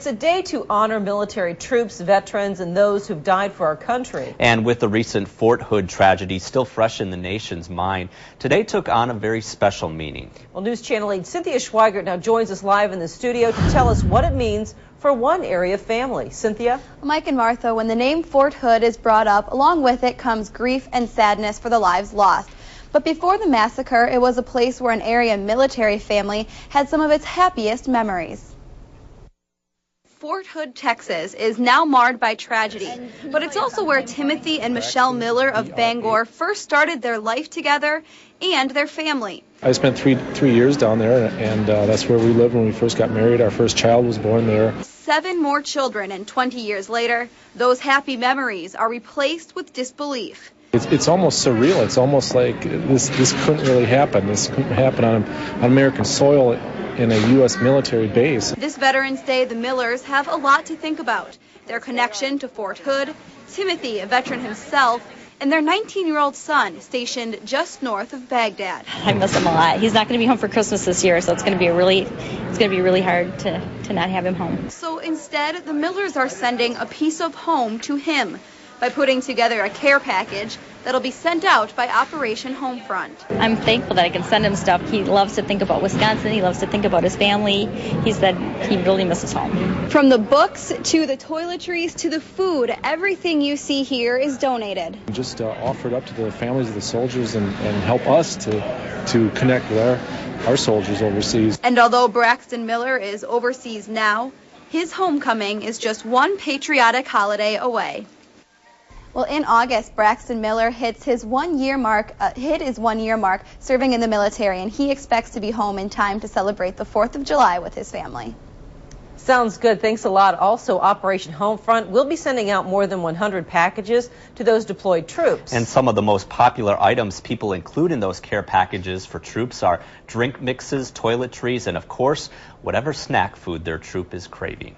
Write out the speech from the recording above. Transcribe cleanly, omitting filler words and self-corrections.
It's a day to honor military troops, veterans, and those who've died for our country. And with the recent Fort Hood tragedy still fresh in the nation's mind, today took on a very special meaning. Well, News Channel 8 Cynthia Schweigert now joins us live in the studio to tell us what it means for one area family. Cynthia? Mike and Martha, when the name Fort Hood is brought up, along with it comes grief and sadness for the lives lost. But before the massacre, it was a place where an area military family had some of its happiest memories. Fort Hood, Texas is now marred by tragedy, but it's also where Timothy and Michelle Miller of Bangor first started their life together and their family. I spent three years down there, and that's where we lived when we first got married. Our first child was born there. 7 more children, and 20 years later, those happy memories are replaced with disbelief. It's almost surreal. It's almost like this couldn't really happen. This couldn't happen on American soil in a U.S. military base. This Veterans Day, the Millers have a lot to think about. Their connection to Fort Hood, Timothy, a veteran himself, and their 19-year-old son stationed just north of Baghdad. I miss him a lot. He's not going to be home for Christmas this year, so it's going to be really hard to not have him home. So instead, the Millers are sending a piece of home to him by putting together a care package that'll be sent out by Operation Homefront. I'm thankful that I can send him stuff. He loves to think about Wisconsin. He loves to think about his family. He said he really misses home. From the books to the toiletries to the food, everything you see here is donated. Just offered up to the families of the soldiers and help us to connect with our soldiers overseas. And although Braxton Miller is overseas now, his homecoming is just one patriotic holiday away. Well, in August, Braxton Miller hit his 1 year mark serving in the military, and he expects to be home in time to celebrate the 4th of July with his family. Sounds good. Thanks a lot. Also, Operation Homefront will be sending out more than 100 packages to those deployed troops. And some of the most popular items people include in those care packages for troops are drink mixes, toiletries, and of course, whatever snack food their troop is craving.